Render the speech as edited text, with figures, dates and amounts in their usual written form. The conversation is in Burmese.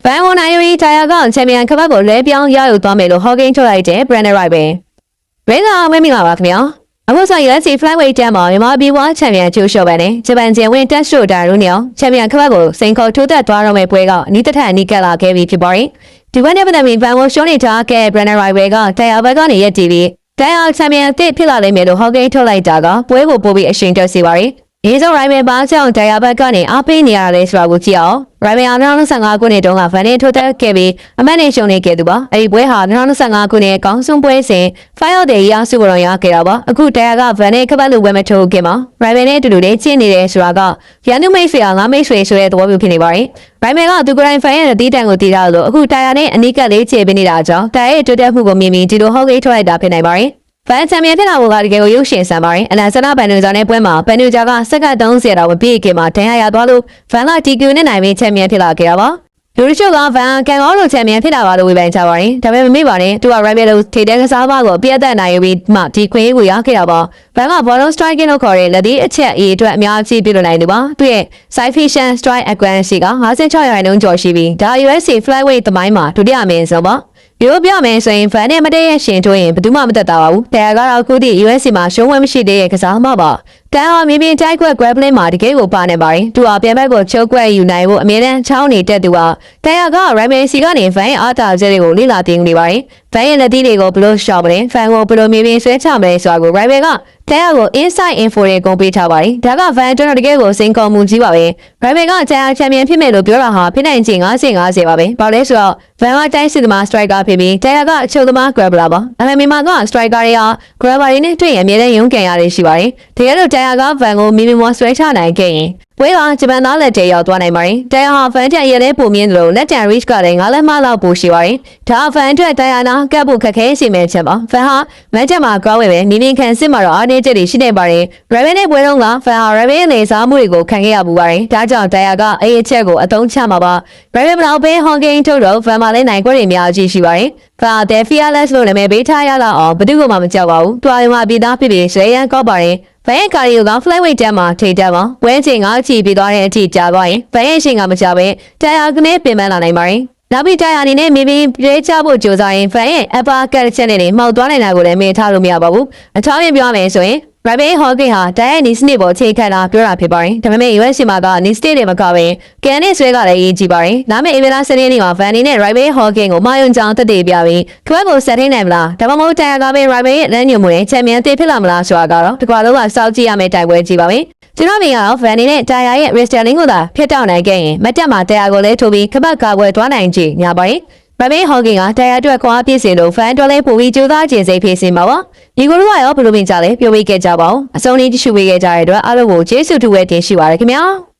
ဗန်ဝန်နိုင်ရီတာယာကချန်ပီယံခပတ်ကိုလဲပြောင်းရယူသွားမယ်လို့ဟော့ကင်းထုတ်လိုက်တဲ့ Brandon Wright ပဲ။ရေသာမင်းမင်္ဂလာပါခင်ဗျာ။အခုဆို UFC Flyweight တန်းမှာမြန်မာပြည်ဝါချန်ပီယံကျိုးလျှော့ပဲနဲ့ဂျပန်ကျန်ဝင်တက်ရှို့တာတို့နဲ့ချန်ပီယံခပတ်ကိုစိန်ခေါ်ထိုးတက်သွားတော့မယ့်ပွဲကအနီးတစ်ထက်အနီးကပ်လာခဲ့ပြီဖြစ်ပါတယ်။ဒီပွဲနဲ့ပတ်သက်ပြီးဗန်ဝန်ရှုံးနေထားခဲ့ Brandon Wright ကတာယာဘက်ကနေရက်တီပြီးတာယာချန်ပီယံအသစ်ဖြစ်လာလိမ့်မယ်လို့ဟော့ကင်းထုတ်လိုက်တာကပွဲကိုပိုပြီးအရှိန်တက်စေပါတယ်။ဒီဆို Ryman ဘာကြောင့်တာယာဘက်ကနေအားပေးနေရလဲဆိုတာကိုကြည့်အောင် Ryman 2025ခုနှစ်တုန်းကဗန်နဲ့ထိုးတက်ခဲ့ပြီးအမတ်နဲ့ရှုံးနေခဲ့သူပါအဲဒီပွဲဟာ2025ခုနှစ်ကောင်းဆုံးပွဲစဉ် Fire Day ရစုပေါ်ရခဲ့တာပါအခုတာယာကဗန်နဲ့ခပတ်လို့ဝယ်မထိုးခင်မှာ Ryman နဲ့အတူတူလေးချင်းနေတယ်ဆိုတာကရန်သူမိတ်ဆွေငါမိတ်ဆွေဆိုတဲ့သဘောမျိုးဖြစ်နေပါတယ် Ryman ကသူကိုယ်တိုင်ဖန်ရဲ့အတီးတန်ကိုတည်ထားလို့အခုတာယာနဲ့အနီးကပ်လေးခြေပေးနေတာကြောင့်တာယာရဲ့တိုးတက်မှုကိုမြင်ပြီးဒီလိုဟော့ကိတ်ထွက်လိုက်တာဖြစ်နိုင်ပါတယ်ဖန်ချန်ပီယံဖြစ်လာဖို့ကတကယ်ကိုရုပ်ရှင်ဆန်ပါတယ်အလန်ဆနာဘန်နူဂျာနဲ့ပွဲမှာဘန်နူဂျာကစက္ကန့်30တောင်မပြည့်ခင်မှာဒဏ်ရာရသွားလို့ဖန်ကတီကူနဲ့နိုင်ပြီးချန်ပီယံဖြစ်လာခဲ့တာပါလူတို့ကဗန်ကန်အောလိုချန်ပီယံဖြစ်လာပါလို့ဝေဖန်ကြပါတယ်ဒါပေမဲ့မမေ့ပါနဲ့သူက Ryman လို့ထေတဲ့ကစားပါကိုအပြည့်အသက်နိုင်ပြီးမှဒီခွင့်ရေးကိုရခဲ့တာပါဗန်က ballon striking လို့ခေါ်တဲ့လက်ဒီအချက်အရေးအတွက်အများကြီးပြုလုပ်နိုင်သူပါသူရဲ့ side vision strike accuracy က56%ကျော်ရှိပြီးဒါ UFC flyweight သမိုင်းမှာဒုတိယအမြင့်ဆုံးပါရိုးပြမယ်ဆိုရင်ဖန်နဲ့မတည့်ရရှင်ထိုးရင်ဘယ်သူမှမသက်သာပါဘူးတရားကတော့အခုတည်း UFC မှာရှုံးဝဲမရှိသေးတဲ့ကစားမှပါတန်ဟာမြင်းပြင်းတိုက်ခွက် grappling မှာတကယ်ကိုပါနေပါတယ်သူဟာပြန်ဘက်ကိုချုပ်ကွက်ယူနိုင်ဖို့အမြဲတမ်းချောင်းနေတက်သူဟာတရားက Ryman စီကနေဖန်ရဲ့အားတာချက်တွေကိုလေ့လာသိနေပါတယ်ဖန်ရဲ့လက်သီးတွေကိုဘလို့ရှော့မလဲဖန်ကိုဘလို့မြင်းပြင်းဆွဲချမလဲဆိုတာကို Ryman ကတရားကို inside info တွေကုန်ပေးထားပါတယ်ဒါကဖန်ကျွန်တော်တကယ်ကိုစိန်ခေါ်မှုကြီးပါပဲ Ryman ကတရားချန်ပီယံဖြစ်မယ်လို့ပြောတာဟာဖြစ်နိုင်ချေ50-50ပါပဲဘာလဲဆိုတော့ဖန်ကတိုင်းစစ်သမား striker ဖြစ်ပြီးတရားကအချုပ်သမား grappler ပါအမေမှာက striker တွေဟာ grappler တွေနဲ့တွေ့ရင်အမြဲတမ်းရုန်းကန်ရတွေရှိပါတယ်တကယ်လို့တရားကဖန်ကိုမီမီမောဆွဲချနိုင်ခဲ့ရင်ပွဲကဂျပန်သားလက်ထဲရောက်သွားနိုင်ပါတယ်။တရားဟာဖန်တန်ရဲလဲပုံမြင်တယ်လို့လက်တန် reach ကလည်း9လက်မလောက်ပိုရှိပါတယ်။ဒါဖန်အတွက်တရားနာကပ်ဖို့ခက်ခဲစီမဲ့ချက်ပါ။ဖန်ဟာမန်ချက်မှာကောင်းဝဲပဲမြင်းမြင်းခံစစ်မှာတော့အားနည်းချက်တွေရှိနေပါတယ်။ Raven နဲ့ပွဲတော့ကဖန်ဟာ Raven ရဲ့နေစားမှုတွေကိုခံခဲ့ရပူပါတယ်။ဒါကြောင့်တရားကအဲ့အချက်ကိုအသုံးချမှာပါ။ Raven ဘလောက်ပဲ Hong Kong ထုတ်တော့ဖန်မှာလည်းနိုင်ခွင့်တွေများကြီးရှိပါတယ်။ဖန်တဲ့ fearless လို့လည်းပေးထားရလောက်အောင်ဘယ်သူမှမကြောက်ပါဘူး။တွားရုံမှာပြည်သားဖြစ်ပြီးရေရန်ကောက်ပါတယ်။ဖန်ရဲ့ကာရီယိုက flyweight တန်းမှာထိတက်ပါဝဲချိန်ကချီပြီးသွားတဲ့အထိကြာသွားရင်ဖန်ရဲ့ရှင်ကမကြပဲတရားကနေပြင်ပန်းလာနိုင်ပါတယ်နောက်ပြီးတရားအနေနဲ့မိမိပြေးချဖို့ကြိုးစားရင်ဖန်ရဲ့ upper cut ချက်နဲ့မှောက်သွားနိုင်တာကိုလည်းမေ့ထားလို့မရပါဘူးအထောက်အပံ့ပြောမယ်ဆိုရင် Ryman Hockey ဟာတရားနီးစနစ်ပေါ်ချိန်ခန့်တာပြောတာဖြစ်ပါတယ်ဒါပေမဲ့ US မှာကနီးစနစ်တွေမကပဲကန်နဲ့ဆွဲကလည်းအရေးကြီးပါတယ်ဒါပေမဲ့ Evela စနေနေ့မှာ Van နဲ့ Ryman Hockey ကိုမာယွန်ကြောင်တက်တည်ပြပြီးခွဲကိုဆက်ထိန်နိုင်မလားဒါမှမဟုတ်တရားကပဲ Ryman ရဲ့လက်ညှိုးမှုနဲ့ချန်ပီယံတစ်ဖြစ်လာမလားဆိုတာကတော့ဒီကွာလုံးကစောင့်ကြည့်ရမယ့်တိုက်ပွဲကြီးပါပဲကျွန်တော်မြင်ရတော့ Van နဲ့တရားရဲ့ wrestling ကိုသာဖျက်တောက်နိုင်ခဲ့ရင်မတက်မှာတရားကိုလည်းထိုးပြီးခပတ်ကာကွယ်သွားနိုင်ကြညာပါတယ်Ryman Hockey ကတရားအတွက်ခွာပြည့်စင်လို့ fan တော်လေးပိုပြီးကြိုးစားခြင်းစိတ်ဖြစ်စင်ပါပါဒီကိုတော့ရောဘယ်လိုမြင်ကြလဲပြောပြခဲ့ကြပါဦးအဆုံးလေးတ िश ူပေးခဲ့ကြတဲ့အတွက်အားလုံးကိုကျေးဇူးတူဝဲတင်ရှိပါရခင်ဗျာ